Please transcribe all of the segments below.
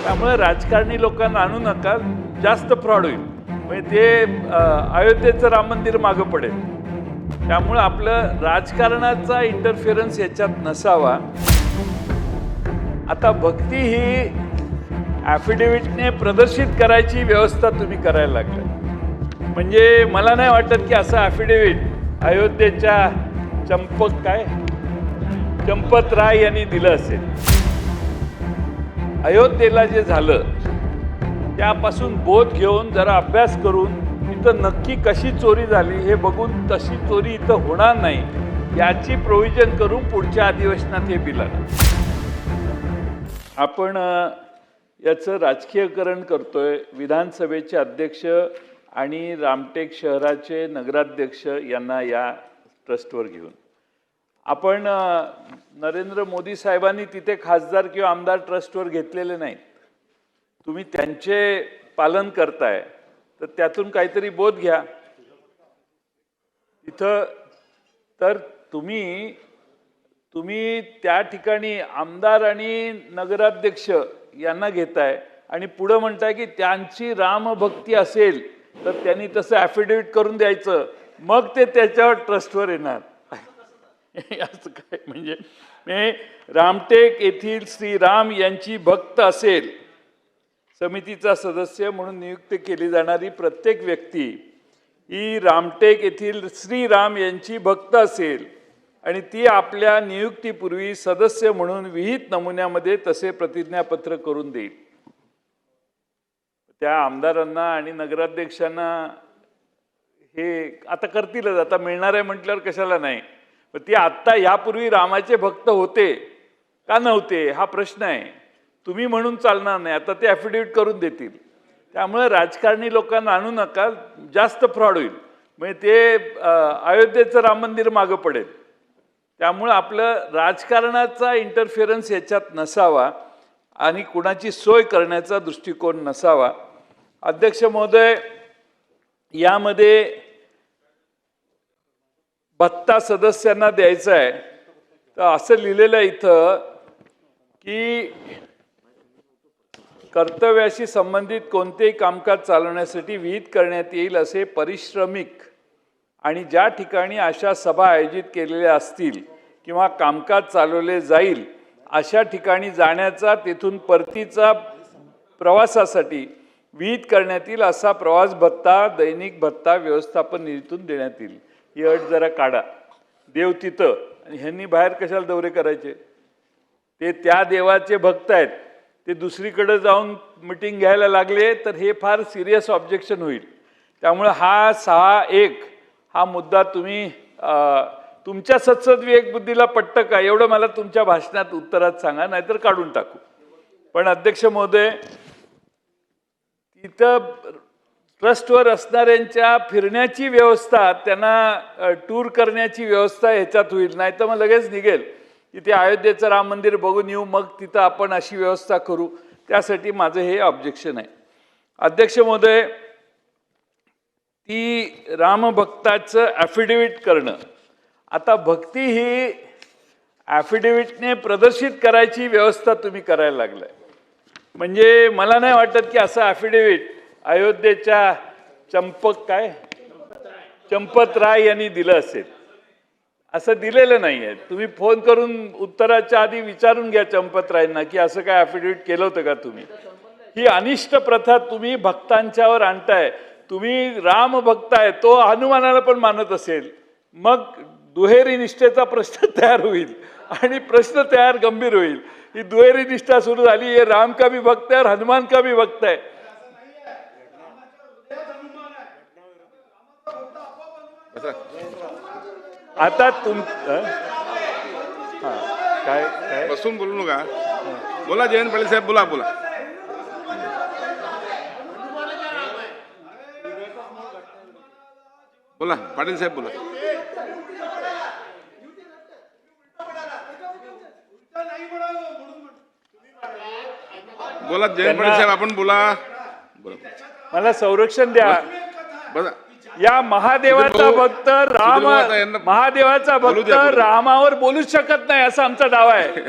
त्यामुळे राजकारणी लोकांना आणू नका, जास्त फ्रॉड होईल. म्हणजे ते अयोध्येचं राम मंदिर मागं पडेल. त्यामुळे आपलं राजकारणाचा इंटरफिरन्स याच्यात नसावा. आता भक्ती ही ॲफिडेव्हिटने प्रदर्शित करायची व्यवस्था तुम्ही करायला लागला. म्हणजे मला नाही वाटत की असं ॲफिडेव्हिट अयोध्येच्या चंपत राय यांनी दिलं असेल. अयोध्येला जे झालं त्यापासून बोध घेऊन जरा अभ्यास करून इथं नक्की कशी चोरी झाली हे बघून तशी चोरी इथं होणार नाही याची प्रोव्हिजन करून पुढच्या अधिवेशनात हे बिल आणा. आपण याचं राजकीयकरण करतोय. विधानसभेचे अध्यक्ष आणि रामटेक शहराचे नगराध्यक्ष यांना या ट्रस्टवर घेऊन आपण नरेंद्र मोदी साहेबांनी तिथे खासदार किंवा आमदार ट्रस्टवर घेतलेले नाहीत. तुम्ही त्यांचे पालन करताय तर त्यातून काहीतरी बोध घ्या. इथं तर तुम्ही त्या ठिकाणी आमदार आणि नगराध्यक्ष यांना घेताय आणि पुढं म्हणताय की त्यांची रामभक्ती असेल तर त्यांनी तसं ॲफिडेव्हिट करून द्यायचं, मग ते त्याच्यावर ट्रस्टवर येणार. असं काय म्हणजे रामटेक येथील श्रीराम यांची भक्त असेल, समितीचा सदस्य म्हणून नियुक्त केली जाणारी प्रत्येक व्यक्ती ही रामटेक येथील श्रीराम यांची भक्त असेल आणि ती आपल्या नियुक्तीपूर्वी सदस्य म्हणून विहित नमुन्यामध्ये तसे प्रतिज्ञापत्र करून देईल. त्या आमदारांना आणि नगराध्यक्षांना हे आता करतीलच. आता मिळणार आहे म्हटल्यावर कशाला नाही. पण ती आत्ता यापूर्वी रामाचे भक्त होते का नव्हते हा प्रश्न आहे. तुम्ही म्हणून चालणार नाही. आता ते ॲफिडेव्हिट करून देतील. त्यामुळे राजकारणी लोकांना आणू नका, जास्त फ्रॉड होईल. म्हणजे ते अयोध्येचं राम मंदिर मागं पडेल. त्यामुळे आपलं राजकारणाचा इंटरफिरन्स याच्यात नसावा आणि कुणाची सोय करण्याचा दृष्टिकोन नसावा. अध्यक्ष महोदय, यामध्ये भत्ता सदस्यांना द्यायचा आहे तर असं लिहिलेलं आहे इथं की कर्तव्याशी संबंधित कोणतेही कामकाज चालवण्यासाठी विहित करण्यात येईल असे परिश्रमिक आणि ज्या ठिकाणी अशा सभा आयोजित केलेल्या असतील किंवा कामकाज चालवले जाईल अशा ठिकाणी जाण्याचा तेथून परतीचा प्रवासासाठी विहित करण्यात येईल असा प्रवास भत्ता दैनिक भत्ता व्यवस्थापन निधीतून देण्यात येईल. ही अट जरा काढा. देव तिथं आणि ह्यांनी बाहेर कशाला दौरे करायचे. ते त्या देवाचे भक्त आहेत, ते दुसरीकडे जाऊन मिटिंग घ्यायला लागले तर हे फार सिरियस ऑब्जेक्शन होईल. त्यामुळे हा 6-1 हा मुद्दा तुम्ही तुमच्या सत्सद विवेक बुद्धीला पटतं का एवढं मला तुमच्या भाषणात उत्तरात सांगा, नाहीतर काढून टाकू. पण अध्यक्ष महोदय, तिथं ट्रस्टवर असणाऱ्यांच्या फिरण्याची व्यवस्था, त्यांना टूर करण्याची व्यवस्था ह्याच्यात होईल. नाही तर मग लगेच निघेल की ते अयोध्येचं राम मंदिर बघून येऊ, मग तिथं आपण अशी व्यवस्था करू. त्यासाठी माझं हे ऑब्जेक्शन आहे. अध्यक्ष महोदय, ती रामभक्ताचं ॲफिडेव्हिट करणं, आता भक्ती ही ॲफिडेव्हिटने प्रदर्शित करायची व्यवस्था तुम्ही करायला लागलाय. म्हणजे मला नाही वाटत की असं ॲफिडेव्हिट अयोध्येच्या चंपत राय यांनी दिलं असेल. असं दिलेलं नाही आहे. तुम्ही फोन करून उत्तराच्या आधी विचारून घ्या चंपत रायांना की असं काय ॲफिडेव्हिट केलं होतं का तुम्ही. ही अनिष्ट प्रथा तुम्ही भक्तांच्यावर आणताय. तुम्ही राम भक्त आहे, तो हनुमानाला पण मानत असेल, मग दुहेरी निष्ठेचा प्रश्न तयार होईल आणि प्रश्न तयार गंभीर होईल. ही दुहेरी निष्ठा सुरू झाली. हे राम का भी भक्त आहे और हनुमान का भी भक्त आहे. आता काय बसून बोलू नका. बोला जयंत पाटील साहेब, बोला. बोला पाटील साहेब, बोला. बोला जयंत पाटील साहेब, आपण बोला. मला संरक्षण द्या. बघा, या महादेवाचा सुधीर भाऊ, भक्त राम सुधीर भाऊ आता यांना महादेवाचा बोलू भक्त द्या, बोलू द्या. रामावर बोलूच शकत नाही असा आमचा दावा आहे.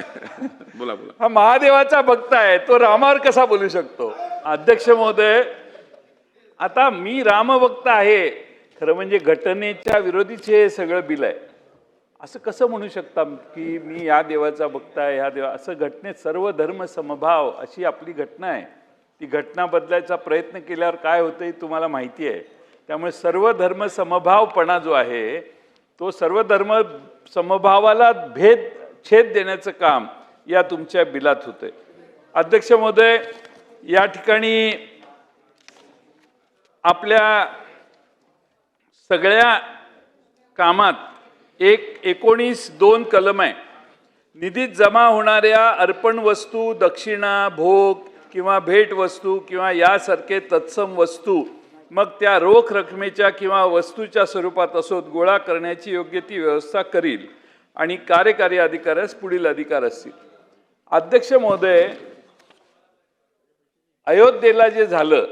बोला बोला. हा महादेवाचा भक्त आहे, तो रामावर कसा बोलू शकतो? अध्यक्ष महोदय, आता मी रामभक्त आहे, खरं म्हणजे घटनेच्या विरोधीचे हे सगळं बिल आहे. असं कसं म्हणू शकता की मी या देवाचा भक्त आहे, ह्या देवा असं घटनेत सर्व धर्म समभाव अशी आपली घटना आहे. ती घटना बदलायचा प्रयत्न केल्यावर काय होतं हे तुम्हाला माहिती आहे. त्यामुळे सर्व धर्म समभावपणा जो आहे तो सर्व धर्म समभावाला छेद देण्याचं काम या तुमच्या बिलात होतंय. अध्यक्ष महोदय, या ठिकाणी आपल्या सगळ्या कामात 19(2) कलम आहे. निधीत जमा होणाऱ्या अर्पण वस्तू, दक्षिणा, भोग किंवा भेट वस्तू किंवा यासारखे तत्सम वस्तू, मग त्या रोख रकमेच्या किंवा वस्तूच्या स्वरूपात असोत, गोळा करण्याची योग्य ती व्यवस्था करील आणि कार्यकारी अधिकाऱ्यास पुढील अधिकार असतील. अध्यक्ष महोदय, अयोध्येला जे झालं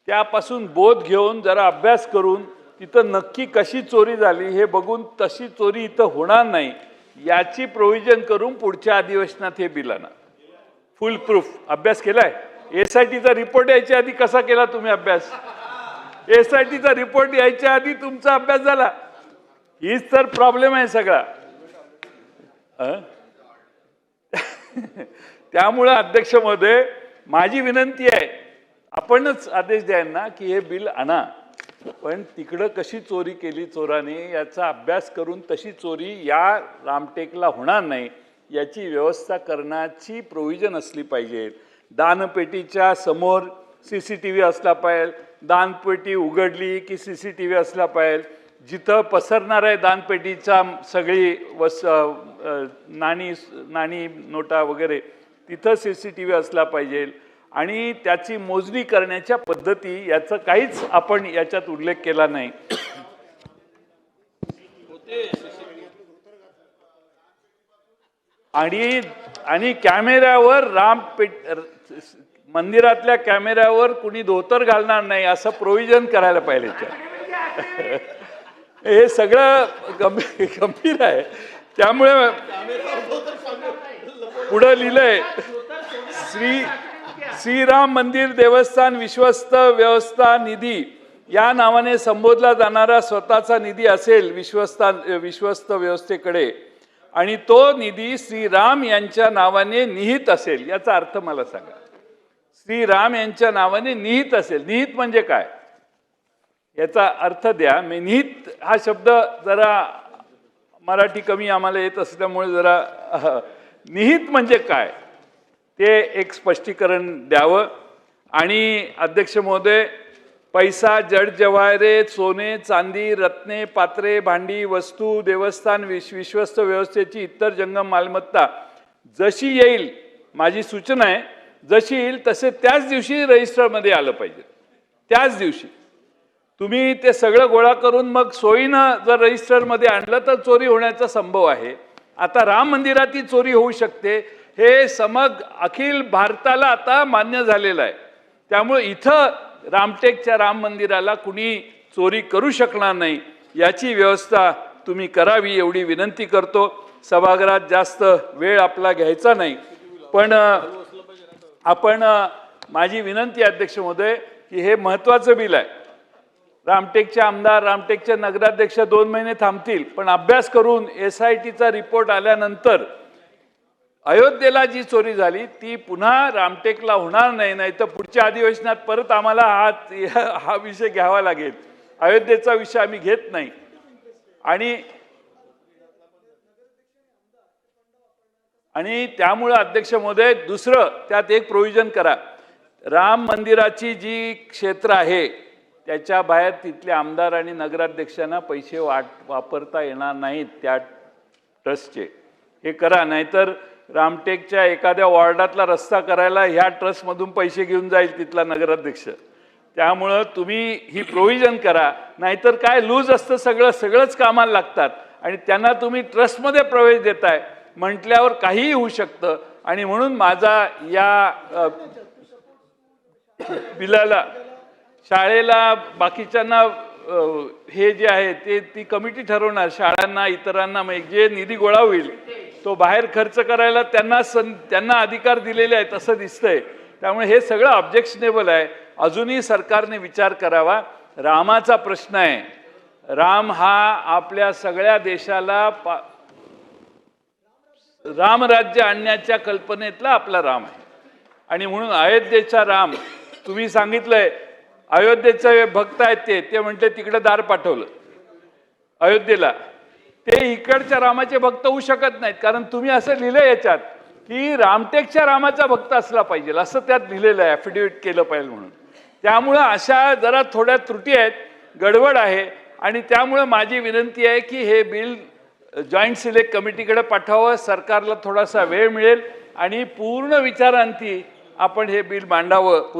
त्यापासून बोध घेऊन जरा अभ्यास करून तिथं नक्की कशी चोरी झाली हे बघून तशी चोरी इथं होणार नाही याची प्रोव्हिजन करून पुढच्या अधिवेशनात हे बिल आणा. फुल प्रूफ अभ्यास केलाय. SITचा रिपोर्ट यायच्या आधी कसा केला तुम्ही अभ्यास? SITचा रिपोर्ट यायच्या आधी तुमचा अभ्यास झाला. हीच तर प्रॉब्लेम आहे सगळा. त्यामुळे अध्यक्ष महोदय, माझी विनंती आहे, आपणच आदेश द्या ना की हे बिल आणा, पण तिकडं कशी चोरी केली चोराने याचा अभ्यास करून तशी चोरी या रामटेकला होणार नाही याची व्यवस्था करण्याची प्रोव्हिजन असली पाहिजे. दानपेटीच्या समोर CCTV असला पाहिजे. दानपेटी उघडली की CCTV असला पाहिजे. जिथं पसरणार आहे दानपेटीचा सगळी नाणी नोटा वगैरे तिथं CCTV असला पाहिजे. आणि त्याची मोजणी करण्याच्या पद्धती याचं काहीच आपण याच्यात उल्लेख केला नाही. आणि कॅमेऱ्यावर मंदिरातल्या कॅमेऱ्यावर कुणी धोतर घालणार नाही असं प्रोव्हिजन करायला पाहिजे. हे सगळं गंभीर आहे. त्यामुळे पुढं लिहिलंय, श्रीराम मंदिर देवस्थान विश्वस्त व्यवस्था निधी या नावाने संबोधला जाणारा स्वतःचा निधी असेल विश्वस्त व्यवस्थेकडे आणि तो निधी श्रीराम यांच्या नावाने निहित असेल. याचा अर्थ मला सांगा. श्रीराम यांच्या नावाने निहित असेल. निहित म्हणजे काय याचा अर्थ द्या. निहित हा शब्द जरा मराठी कमी आम्हाला येत असल्यामुळे जरा निहित म्हणजे काय ते एक स्पष्टीकरण द्यावं. आणि अध्यक्ष महोदय, पैसा, जड जवाहरे, सोने, चांदी, रत्ने, पात्रे, भांडी, वस्तू, देवस्थान विश्वस्त व्यवस्थेची इतर जंगम मालमत्ता जशी येईल, माझी सूचना आहे, जशी येईल तसे त्याच दिवशी रजिस्टरमध्ये आलं पाहिजे. त्याच दिवशी तुम्ही ते सगळं गोळा करून मग सोयीनं जर रजिस्टरमध्ये आणलं तर चोरी होण्याचा संभव आहे. आता राम मंदिरातही चोरी होऊ शकते हे अखिल भारताला आता मान्य झालेलं आहे. त्यामुळे इथं रामटेकच्या राम मंदिराला कुणी चोरी करू शकणार नाही याची व्यवस्था तुम्ही करावी एवढी विनंती करतो. सभागृहात जास्त वेळ आपला घ्यायचा नाही, पण आपण माझी विनंती अध्यक्ष महोदय की हे महत्त्वाचं बिल आहे. रामटेकचे आमदार, रामटेकचे नगराध्यक्ष 2 महिने थांबतील, पण अभ्यास करून SITचा रिपोर्ट आल्यानंतर अयोध्येला जी चोरी झाली ती पुन्हा रामटेकला होणार नाही. नाही तर पुढच्या अधिवेशनात परत आम्हाला हा विषय घ्यावा लागेल. अयोध्येचा विषय आम्ही घेत नाही. आणि त्यामुळे अध्यक्ष महोदय, दुसरं त्यात एक प्रोव्हिजन करा. राम मंदिराची जी क्षेत्र आहे त्याच्या बाहेर तिथल्या आमदार आणि नगराध्यक्षांना पैसे वापरता येणार नाहीत त्या ट्रस्टचे. हे करा, नाहीतर रामटेकच्या एखाद्या वॉर्डातला रस्ता करायला ह्या ट्रस्टमधून पैसे घेऊन जाईल तिथला नगराध्यक्ष. त्यामुळं तुम्ही ही प्रोव्हिजन करा, नाहीतर काय लूज असतं सगळंच कामाला लागतात आणि त्यांना तुम्ही ट्रस्टमध्ये प्रवेश देताय म्हटल्यावर काहीही होऊ शकतं. आणि म्हणून माझा या बिलाला शाळेला बाकीच्यांना हे जे आहे ते ती कमिटी ठरवणार शाळांना इतरांना, मग जे निधी गोळा होईल तो बाहेर खर्च करायला त्यांना अधिकार दिलेले आहेत असं दिसतंय. त्यामुळे हे सगळं ऑब्जेक्शनेबल आहे. अजूनही सरकारने विचार करावा. रामाचा प्रश्न आहे. राम हा आपल्या सगळ्या देशाला रामराज्य आणण्याच्या कल्पनेतला आपला राम आहे. आणि म्हणून अयोध्येचा राम तुम्ही सांगितलंय, अयोध्येचे भक्त आहेत ते म्हणते तिकडे दार पाठवलं अयोध्येला. ते इकडच्या रामाचे भक्त होऊ शकत नाहीत, कारण तुम्ही असं लिहिलं याच्यात की रामटेकच्या रामाचा भक्त असला पाहिजे असं त्यात लिहिलेलं आहे, ॲफिडेविट केलं पाहिजे म्हणून. त्यामुळं अशा जरा थोड्या त्रुटी आहेत, गडबड आहे. आणि त्यामुळं माझी विनंती आहे की हे बिल जॉईंट सिलेक्ट कमिटीकडे पाठवावं. सरकारला थोडासा वेळ मिळेल आणि पूर्ण विचारांती आपण हे बिल मांडावं.